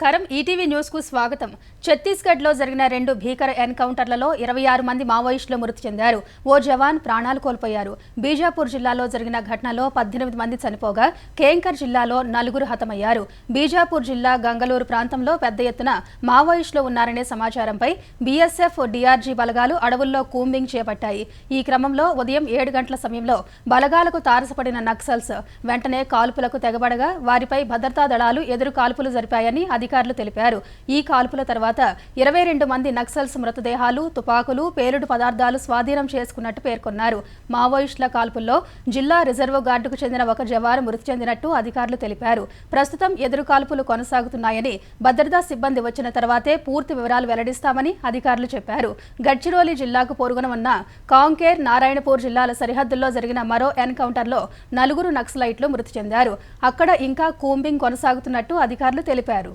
నమస్కారం ETV news కు స్వాగతం. ఛత్తీస్గఢ్ లో జరిగిన 2 భీకర ఎన్కౌంటర్లలో 26 మంది మావోయిస్టులు మృతి చెందారు. ఓ జవాన్ ప్రాణాలు కోల్పోయారు. బీజాపూర్ జిల్లాలో జరిగిన ఘటనలో 18 మంది చనిపోగా కేంకర్ జిల్లాలో 4 హతమయ్యారు. బీజాపూర్ జిల్లా గంగలూరు ప్రాంతంలో పెద్ద ఎత్తున మావోయిస్టులు ఉన్నారనే సమాచారంపై బీఎస్ఎఫ్ డీఆర్జీ బలగాలు అడవుల్లో కూంబింగ్ చేపట్టాయి. ఈ క్రమంలో ఉదయం 7 గంటల సమయంలో బలగాలకు తారసపడిన నక్సల్స్ వెంటనే కాల్పులకు తెగబడగా వారిపై భద్రతా దళాలు ఎదురు కాల్పులు జరిపాయని అధికారులు తెలిపారు. ఈ కాల్పుల తర్వాత 22 మంది నక్సల్స్ మృతదేహాలు, తుపాకులు, పేలుడు పదార్థాలు స్వాధీనం చేసుకున్నట్టు పేర్కొన్నారు. మావోయిస్టుల కాల్పుల్లో జిల్లా రిజర్వ్ గార్డుకు చెందిన ఒక జవాను మృతి చెందినట్టు అధికారులు తెలిపారు. ప్రస్తుతం ఎదురు కాల్పులు కొనసాగుతున్నాయని, భద్రతా సిబ్బంది వచ్చిన తర్వాతే పూర్తి వివరాలు వెల్లడిస్తామని అధికారులు చెప్పారు. గడ్చిరోలి జిల్లాకు పొరుగున ఉన్న కాంకేర్, నారాయణపూర్ జిల్లాల సరిహద్దుల్లో జరిగిన మరో ఎన్కౌంటర్లో 4 నక్సలైట్లు మృతి చెందారు. అక్కడ ఇంకా కూంబింగ్ కొనసాగుతున్నట్టు అధికారులు తెలిపారు.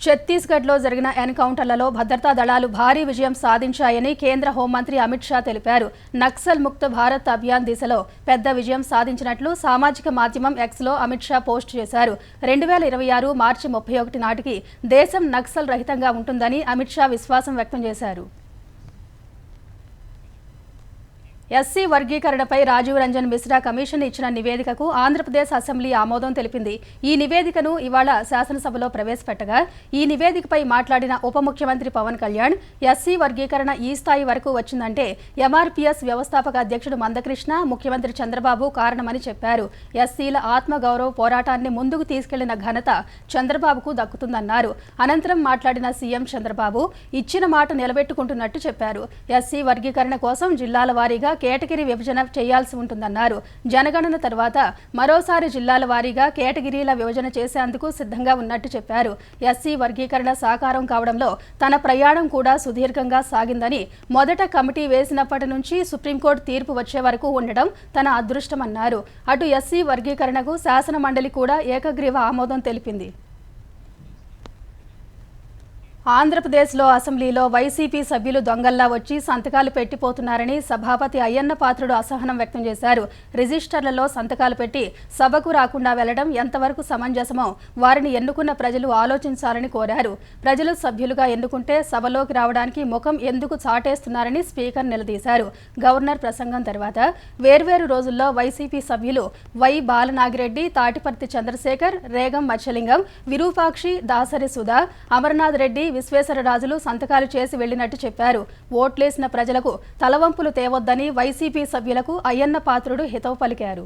ఛత్తీస్గఢ్లో జరిగిన ఎన్కౌంటర్లలో భద్రతా దళాలు భారీ విజయం సాధించాయని కేంద్ర హోంమంత్రి అమిత్ షా తెలిపారు. నక్సల్ ముక్త భారత్ అభియాన్ దిశలో పెద్ద విజయం సాధించినట్లు సామాజిక మాధ్యమం ఎక్స్లో అమిత్ షా పోస్ట్ చేశారు. 2026 మార్చి 31 నాటికి దేశం నక్సల్ రహితంగా ఉంటుందని అమిత్ షా విశ్వాసం వ్యక్తం చేశారు. ఎస్సీ వర్గీకరణపై రాజీవ్ రంజన్ మిశ్రా కమిషన్ ఇచ్చిన నివేదికకు ఆంధ్రప్రదేశ్ అసెంబ్లీ ఆమోదం తెలిపింది. ఈ నివేదికను ఇవాళ శాసనసభలో ప్రవేశపెట్టగా ఈ నివేదికపై మాట్లాడిన ఉప ముఖ్యమంత్రి పవన్ కళ్యాణ్, ఎస్సీ వర్గీకరణ ఈ స్థాయి వరకు వచ్చిందంటే ఎంఆర్పీఎస్ వ్యవస్థాపక అధ్యక్షుడు మందకృష్ణ, ముఖ్యమంత్రి చంద్రబాబు కారణమని చెప్పారు. ఎస్సీల ఆత్మగౌరవ పోరాటాన్ని ముందుకు తీసుకెళ్లిన ఘనత చంద్రబాబుకు దక్కుతుందన్నారు. అనంతరం మాట్లాడిన సీఎం చంద్రబాబు ఇచ్చిన మాట నిలబెట్టుకుంటున్నట్టు చెప్పారు. ఎస్సీ వర్గీకరణ కోసం జిల్లాల వారీగా కేటగిరీ విభజన చేయాల్సి ఉంటుందన్నారు. జనగణన తర్వాత మరోసారి జిల్లాల వారీగా కేటగిరీల విభజన చేసేందుకు సిద్ధంగా ఉన్నట్టు చెప్పారు. ఎస్సీ వర్గీకరణ సాకారం కావడంలో తన ప్రయాణం కూడా సుదీర్ఘంగా సాగిందని, మొదట కమిటీ వేసినప్పటి నుంచి సుప్రీంకోర్టు తీర్పు వచ్చే వరకు ఉండడం తన అదృష్టమన్నారు. అటు ఎస్సీ వర్గీకరణకు శాసన మండలి కూడా ఏకగ్రీవ ఆమోదం తెలిపింది. ఆంధ్రప్రదేశ్లో అసెంబ్లీలో వైసీపీ సభ్యులు దొంగల్లా వచ్చి సంతకాలు పెట్టిపోతున్నారని సభాపతి అయ్యన్న పాత్రుడు అసహనం వ్యక్తం చేశారు. రిజిస్టర్లలో సంతకాలు పెట్టి సభకు రాకుండా వెళ్లడం ఎంతవరకు సమంజసమో వారిని ఎన్నుకున్న ప్రజలు ఆలోచించాలని కోరారు. ప్రజలు సభ్యులుగా ఎన్నుకుంటే సభలోకి రావడానికి ముఖం ఎందుకు చాటేస్తున్నారని స్పీకర్ నిలదీశారు. గవర్నర్ ప్రసంగం తర్వాత వేర్వేరు రోజుల్లో వైసీపీ సభ్యులు వై బాలనాగిరెడ్డి, తాటిపర్తి చంద్రశేఖర్, రేగం మత్స్యలింగం, విరూపాక్షి, దాసరి సుధా, అమర్నాథ్ రెడ్డి, విశ్వేశ్వరరాజులు సంతకాలు చేసి వెళ్లినట్టు చెప్పారు. ఓట్లేసిన ప్రజలకు తలవంపులు తేవొద్దని వైసీపీ సభ్యులకు అయ్యన్న పాత్రుడు హితవు పలికారు.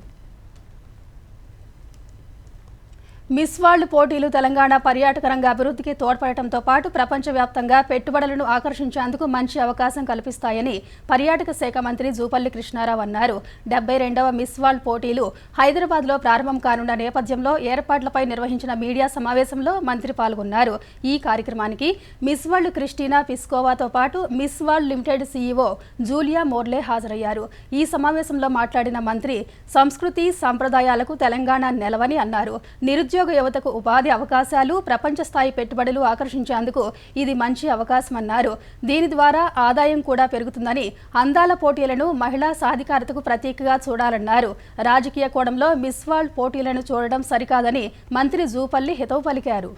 మిస్ వరల్డ్ పోటీలు తెలంగాణ పర్యాటక రంగ అభివృద్ధికి తోడ్పడటంతో పాటు ప్రపంచవ్యాప్తంగా పెట్టుబడులను ఆకర్షించేందుకు మంచి అవకాశం కల్పిస్తాయని పర్యాటక శాఖ మంత్రి జూపల్లి కృష్ణారావు అన్నారు. 72వ మిస్ వరల్డ్ పోటీలు హైదరాబాద్లో ప్రారంభం కానున్న నేపథ్యంలో ఏర్పాట్లపై నిర్వహించిన మీడియా సమావేశంలో మంత్రి పాల్గొన్నారు. ఈ కార్యక్రమానికి మిస్ వరల్డ్ క్రిస్టినా పిస్కోవాతో పాటు Miss World Limited CEO Julia Morley హాజరయ్యారు. ఈ సమావేశంలో మాట్లాడిన మంత్రి సంస్కృతి సంప్రదాయాలకు తెలంగాణ నెలవని అన్నారు. నిరుద్యోగ యువతకు ఉపాధి అవకాశాలు, ప్రపంచ స్థాయి పెట్టుబడులు ఆకర్షించేందుకు ఇది మంచి అవకాశమన్నారు. దీని ద్వారా ఆదాయం కూడా పెరుగుతుందని, అందాల పోటీలను మహిళా సాధికారతకు ప్రతీకగా చూడాలన్నారు. రాజకీయ కోణంలో మిస్ వరల్డ్ పోటీలను చూడడం సరికాదని మంత్రి జూపల్లి హితవు పలికారు.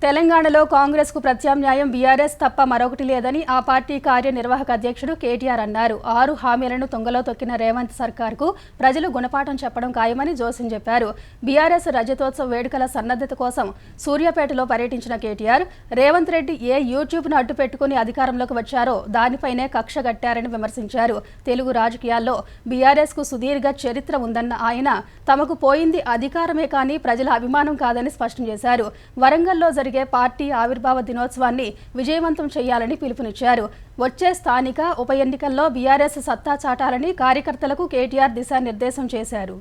తెలంగాణలో కాంగ్రెస్ కు ప్రత్యామ్నాయం బీఆర్ఎస్ తప్ప మరొకటి లేదని ఆ పార్టీ కార్యనిర్వాహక అధ్యక్షుడు కేటీఆర్ అన్నారు. 6 హామీలను తుంగలో తొక్కిన రేవంత్ సర్కార్కు ప్రజలు గుణపాఠం చెప్పడం ఖాయమని జోసిన్ చెప్పారు. బీఆర్ఎస్ రజతోత్సవ వేడుకల సన్నద్ధత కోసం సూర్యాపేటలో పర్యటించిన కేటీఆర్, రేవంత్ రెడ్డి ఏ యూట్యూబ్ను అడ్డు పెట్టుకుని అధికారంలోకి వచ్చారో దానిపైనే కక్ష గట్టారని విమర్శించారు. తెలుగు రాజకీయాల్లో బీఆర్ఎస్ కు సుదీర్ఘ చరిత్ర ఉందన్న ఆయన, తమకు పోయింది అధికారమే కానీ ప్రజల అభిమానం కాదని స్పష్టం చేశారు. వరంగల్లో జరిగే పార్టీ ఆవిర్భావ దినోత్సవాన్ని విజయవంతం చేయాలని పిలుపునిచ్చారు. వచ్చే స్థానిక ఉప ఎన్నికల్లో బీఆర్ఎస్ సత్తా చాటాలని కార్యకర్తలకు కేటీఆర్ దిశానిర్దేశం చేశారు.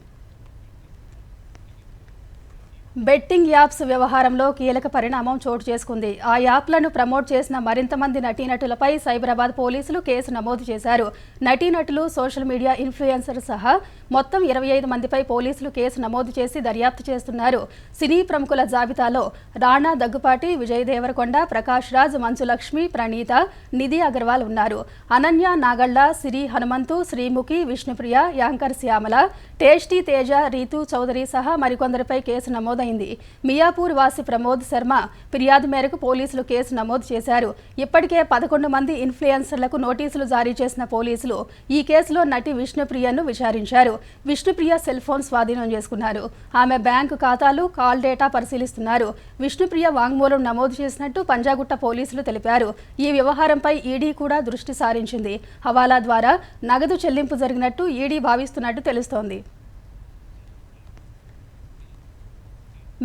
బెట్టింగ్ యాప్స్ వ్యవహారంలో కీలక పరిణామం చోటు చేసుకుంది. ఆ యాప్లను ప్రమోట్ చేసిన మరింత మంది నటీనటులపై సైబరాబాద్ పోలీసులు కేసు నమోదు చేశారు. నటీనటులు, సోషల్ మీడియా ఇన్ఫ్లుయెన్సర్ సహా మొత్తం 25 మందిపై పోలీసులు కేసు నమోదు చేసి దర్యాప్తు చేస్తున్నారు. సినీ ప్రముఖుల జాబితాలో రాణా దగ్గుపాటి, విజయ్ దేవరకొండ, ప్రకాష్ రాజ్, మంచులక్ష్మి, ప్రణీత, నిధి అగర్వాల్ ఉన్నారు. అనన్య నాగళ్ల, సిరి హనుమంతు, శ్రీముఖి, విష్ణుప్రియ, యాంకర్ శ్యామల, టేస్టీ తేజ, రీతు చౌదరి సహా మరికొందరిపై కేసు నమోదైంది. మియాపూర్ వాసి ప్రమోద్ శర్మ ఫిర్యాదు మేరకు పోలీసులు కేసు నమోదు చేశారు. ఇప్పటికే 11 మంది ఇన్ఫ్లుయెన్సర్లకు నోటీసులు జారీ చేసిన పోలీసులు ఈ కేసులో నటి విష్ణుప్రియను విచారించారు. విష్ణుప్రియ సెల్ ఫోన్ స్వాధీనం చేసుకున్నారు. ఆమె బ్యాంకు ఖాతాలు, కాల్ డేటా పరిశీలిస్తున్నారు. విష్ణుప్రియ వాంగ్మూలం నమోదు చేసినట్టు పంజాగుట్ట పోలీసులు తెలిపారు. ఈ వ్యవహారంపై ఈడీ కూడా దృష్టి సారించింది. హవాలా ద్వారా నగదు చెల్లింపు జరిగినట్టు ఈడీ భావిస్తున్నట్టు తెలుస్తోంది.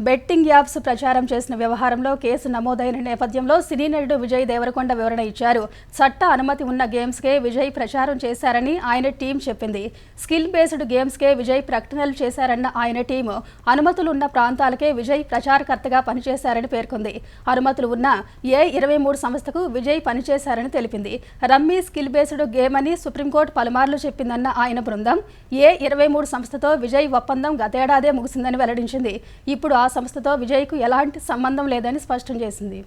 బెట్టింగ్ యాప్స్ ప్రచారం చేసిన వ్యవహారంలో కేసు నమోదైన నేపథ్యంలో సినీ నటుడు విజయ్ దేవరకొండ వివరణ ఇచ్చారు. చట్ట అనుమతి ఉన్న గేమ్స్కే విజయ్ ప్రచారం చేశారని ఆయన టీం చెప్పింది. స్కిల్ బేస్డ్ గేమ్స్కే విజయ్ ప్రకటనలు చేశారన్న ఆయన టీం అనుమతులున్న ప్రాంతాలకే విజయ్ ప్రచారకర్తగా పనిచేశారని పేర్కొంది. అనుమతులు ఉన్న A23 సంస్థకు విజయ్ పనిచేశారని తెలిపింది. రమ్మీ స్కిల్ బేస్డ్ గేమ్ అని సుప్రీంకోర్టు పలుమార్లు చెప్పిందన్న ఆయన బృందం A23 సంస్థతో విజయ్ ఒప్పందం గతేడాదే ముగిసిందని వెల్లడించింది. ఇప్పుడు ఆ సంస్థతో విజయ్కు ఎలాంటి సంబంధం లేదని స్పష్టం చేసింది.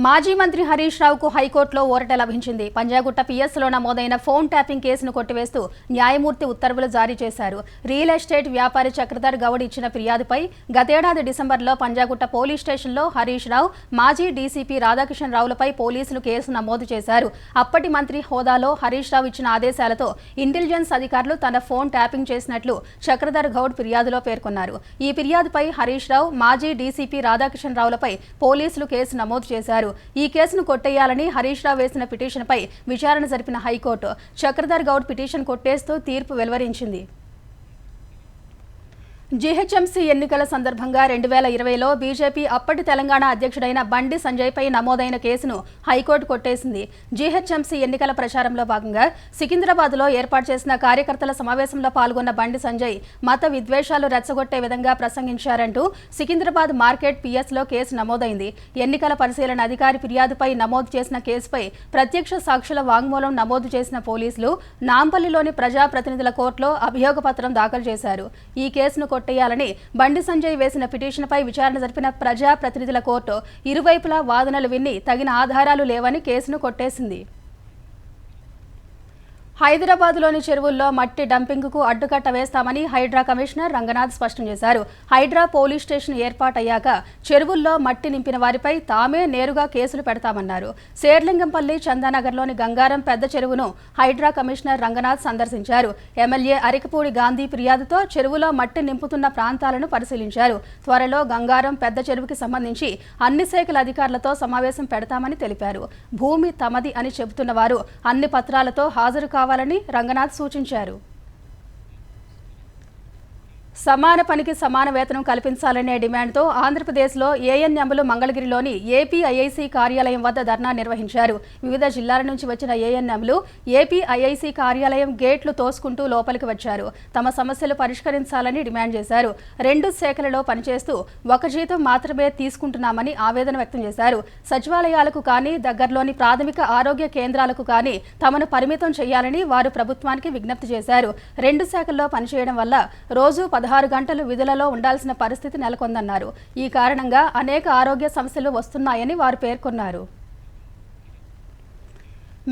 మాజీ మంత్రి హరీష్ రావుకు హైకోర్టులో ఊరట లభించింది. పంజాగుట్ట పిఎస్లో నమోదైన ఫోన్ ట్యాపింగ్ కేసును కొట్టివేస్తూ న్యాయమూర్తి ఉత్తర్వులు జారీ చేశారు. రియల్ ఎస్టేట్ వ్యాపారి చక్రధర్ గౌడ్ ఇచ్చిన ఫిర్యాదుపై గతేడాది డిసెంబర్లో పంజాగుట్ట పోలీస్ స్టేషన్లో హరీష్ రావు, మాజీ డీసీపీ రాధాకిషన్ రావులపై పోలీసులు కేసు నమోదు చేశారు. అప్పటి మంత్రి హోదాలో హరీష్ రావు ఇచ్చిన ఆదేశాలతో ఇంటెలిజెన్స్ అధికారులు తన ఫోన్ ట్యాపింగ్ చేసినట్లు చక్రధర్ గౌడ్ ఫిర్యాదులో పేర్కొన్నారు. ఈ ఫిర్యాదుపై హరీష్ రావు, మాజీ డీసీపీ రాధాకిషన్ రావులపై పోలీసులు కేసు నమోదు చేశారు. ఈ కేసును కొట్టేయాలని హరీష్ రావు వేసిన పిటిషన్పై విచారణ జరిపిన హైకోర్టు చక్రధర్ గౌడ్ పిటిషన్ కొట్టేస్తూ తీర్పు వెలువరించింది. జీహెచ్ఎంసీ ఎన్నికల సందర్భంగా 2020లో బీజేపీ అప్పటి తెలంగాణ అధ్యక్షుడైన బండి సంజయ్పై నమోదైన కేసును హైకోర్టు కొట్టేసింది. జీహెచ్ఎంసీ ఎన్నికల ప్రచారంలో భాగంగా సికింద్రాబాద్లో ఏర్పాటు చేసిన కార్యకర్తల సమావేశంలో పాల్గొన్న బండి సంజయ్ మత విద్వేషాలు రెచ్చగొట్టే విధంగా ప్రసంగించారంటూ సికింద్రాబాద్ మార్కెట్ పిఎస్లో కేసు నమోదైంది. ఎన్నికల పరిశీలన అధికారి ఫిర్యాదుపై నమోదు చేసిన కేసుపై ప్రత్యక్ష సాక్షుల వాంగ్మూలం నమోదు చేసిన పోలీసులు నాంపల్లిలోని ప్రజాప్రతినిధుల కోర్టులో అభియోగ పత్రం దాఖలు చేశారు. ఈ కేసును కొట్టేయాలని బండి సంజయ్ వేసిన పిటిషన్పై విచారణ జరిపిన ప్రజా ప్రతినిధుల కోర్టు ఇరువైపులా వాదనలు విని తగిన ఆధారాలు లేవని కేసును కొట్టేసింది. హైదరాబాద్లోని చెరువుల్లో మట్టి డంపింగ్కు అడ్డుకట్ట వేస్తామని హైడ్రా కమిషనర్ రంగనాథ్ స్పష్టం చేశారు. హైడ్రా పోలీస్ స్టేషన్ ఏర్పాటయ్యాక చెరువుల్లో మట్టి నింపిన వారిపై తామే నేరుగా కేసులు పెడతామన్నారు. శేర్లింగంపల్లి చందానగర్లోని గంగారం పెద్ద చెరువును హైడ్రా కమిషనర్ రంగనాథ్ సందర్శించారు. ఎమ్మెల్యే అరికపూడి గాంధీ ఫిర్యాదుతో చెరువులో మట్టి నింపుతున్న ప్రాంతాలను పరిశీలించారు. త్వరలో గంగారం పెద్ద చెరువుకి సంబంధించి అన్ని శాఖల అధికారులతో సమావేశం పెడతామని తెలిపారు. భూమి తమది అని చెబుతున్న వారు అన్ని పత్రాలతో హాజరు కావాలని రంగనాథ్ సూచించారు. సమాన పనికి సమాన వేతనం కల్పించాలనే డిమాండ్తో ఆంధ్రప్రదేశ్లో ఏఎన్ఎంలు మంగళగిరిలోని ఏపీఐఐసీ కార్యాలయం వద్ద ధర్నా నిర్వహించారు. వివిధ జిల్లాల నుంచి వచ్చిన ఏఎన్ఎంలు ఏపీఐఐసీ కార్యాలయం గేట్లు తోసుకుంటూ లోపలికి వచ్చారు. తమ సమస్యలు పరిష్కరించాలని డిమాండ్ చేశారు. 2 శాఖలలో పనిచేస్తూ ఒక జీతం మాత్రమే తీసుకుంటున్నామని ఆవేదన వ్యక్తం చేశారు. సచివాలయాలకు కానీ దగ్గరలోని ప్రాథమిక ఆరోగ్య కేంద్రాలకు కానీ తమను పరిమితం చేయాలని వారు ప్రభుత్వానికి విజ్ఞప్తి చేశారు. 2 శాఖల్లో పనిచేయడం వల్ల రోజు 16 గంటలు విధులలో ఉండాల్సిన పరిస్థితి నెలకొందన్నారు. ఈ కారణంగా అనేక ఆరోగ్య సమస్యలు వస్తున్నాయని వారు పేర్కొన్నారు.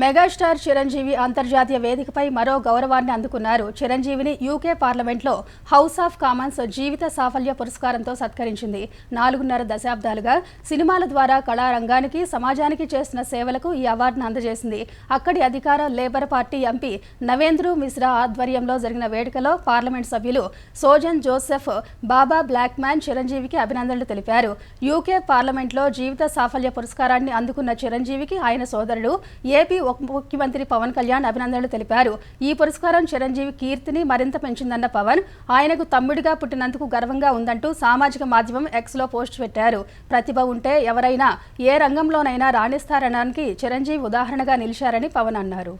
మెగాస్టార్ చిరంజీవి అంతర్జాతీయ వేదికపై మరో గౌరవాన్ని అందుకున్నారు. చిరంజీవిని యూకే పార్లమెంట్లో హౌస్ ఆఫ్ కామన్స్ జీవిత సాఫల్య పురస్కారంతో సత్కరించింది. 4.5 దశాబ్దాలుగా సినిమాల ద్వారా కళారంగానికి, సమాజానికి చేస్తున్న సేవలకు ఈ అవార్డును అందజేసింది. అక్కడి అధికార లేబర్ పార్టీ ఎంపీ నవేంద్రు మిశ్రా ఆధ్వర్యంలో జరిగిన వేడుకలో పార్లమెంట్ సభ్యులు సోజన్ జోసెఫ్ బాబా బ్లాక్ మ్యాన్ చిరంజీవికి అభినందనలు తెలిపారు. యూకే పార్లమెంట్లో జీవిత సాఫల్య పురస్కారాన్ని అందుకున్న చిరంజీవికి ఆయన సోదరుడు ఏపీ ముఖ్యమంత్రి పవన్ కళ్యాణ్ అభినందనలు తెలిపారు. ఈ పురస్కారం చిరంజీవి కీర్తిని మరింత పెంచిందన్న పవన్ ఆయనకు తమ్ముడిగా పుట్టినందుకు గర్వంగా ఉందంటూ సామాజిక మాధ్యమం ఎక్స్లో పోస్ట్ పెట్టారు. ప్రతిభ ఉంటే ఎవరైనా ఏ రంగంలోనైనా రాణిస్తారనడానికి చిరంజీవి ఉదాహరణగా నిలిచారని పవన్ అన్నారు.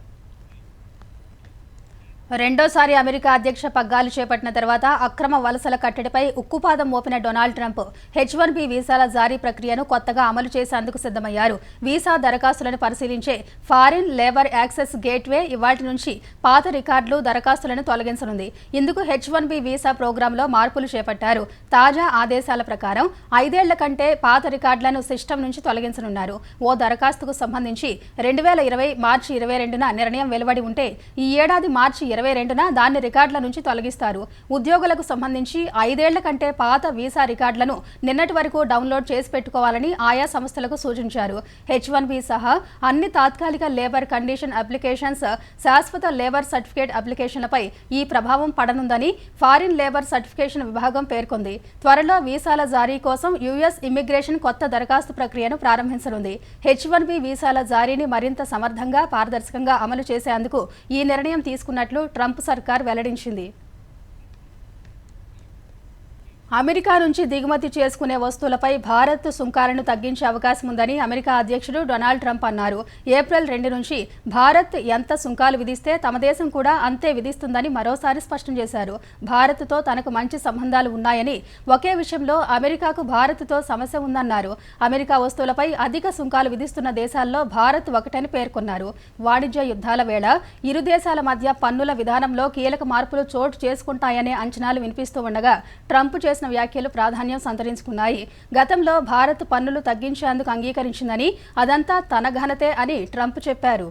రెండోసారి అమెరికా అధ్యక్ష పగ్గాలు చేపట్టిన తర్వాత అక్రమ వలసల కట్టడిపై ఉక్కుపాదం మోపిన డొనాల్డ్ ట్రంప్ H-1B వీసాల జారీ ప్రక్రియను కొత్తగా అమలు చేసేందుకు సిద్ధమయ్యారు. వీసా దరఖాస్తులను పరిశీలించే ఫారిన్ లేబర్ యాక్సెస్ గేట్వే ఇవాళ్టి నుంచి పాత రికార్డులు దరఖాస్తులను తొలగించనుంది. ఇందుకు H-1B వీసా ప్రోగ్రాంలో మార్పులు చేపట్టారు. తాజా ఆదేశాల ప్రకారం 5 ఏళ్ల కంటే పాత రికార్డులను సిస్టమ్ నుంచి తొలగించనున్నారు. ఓ దరఖాస్తుకు సంబంధించి 2020 మార్చి 22న నిర్ణయం వెలువడి ఉంటే ఈ ఏడాది మార్చి 22న దాన్ని రికార్డుల నుంచి తొలగిస్తారు. ఉద్యోగులకు సంబంధించి 5 ఏళ్ల కంటే పాత వీసా రికార్డులను నిన్నటి వరకు డౌన్లోడ్ చేసి పెట్టుకోవాలని ఆయా సంస్థలకు సూచించారు. H-1B సహా అన్ని తాత్కాలిక లేబర్ కండిషన్ అప్లికేషన్స్, శాశ్వత లేబర్ సర్టిఫికేట్ అప్లికేషన్లపై ఈ ప్రభావం పడనుందని ఫారిన్ లేబర్ సర్టిఫికేషన్ విభాగం పేర్కొంది. త్వరలో వీసాల జారీ కోసం యుఎస్ ఇమ్మిగ్రేషన్ కొత్త దరఖాస్తు ప్రక్రియను ప్రారంభించనుంది. H-1B వీసాల జారీని మరింత సమర్థంగా, పారదర్శకంగా అమలు చేసేందుకు ఈ నిర్ణయం తీసుకున్నట్లు ట్రంప్ సర్కార్ వెల్లడించింది. అమెరికా నుంచి దిగుమతి చేసుకునే వస్తువులపై భారత్ సుంకాలను తగ్గించే అవకాశం ఉందని అమెరికా అధ్యక్షుడు డొనాల్డ్ ట్రంప్ అన్నారు. ఏప్రిల్ 2 నుంచి భారత్ ఎంత సుంకాలు విధిస్తే తమ దేశం కూడా అంతే విధిస్తుందని మరోసారి స్పష్టం చేశారు. భారత్తో తనకు మంచి సంబంధాలు ఉన్నాయని, ఒకే విషయంలో అమెరికాకు భారత్తో సమస్య ఉందన్నారు. అమెరికా వస్తువులపై అధిక సుంకాలు విధిస్తున్న దేశాల్లో భారత్ ఒకటని పేర్కొన్నారు. వాణిజ్య యుద్ధాల వేళ ఇరు దేశాల మధ్య పన్నుల విధానంలో కీలక మార్పులు చోటు చేసుకుంటాయనే అంచనాలు వినిపిస్తూ ఉండగా ట్రంప్ చేసిన వ్యాఖ్యలు ప్రాధాన్యం సంతరించుకున్నాయి. గతంలో భారత్ పన్నులు తగ్గించేందుకు అంగీకరించిందని, అదంతా తన ఘనతే అని ట్రంప్ చెప్పారు.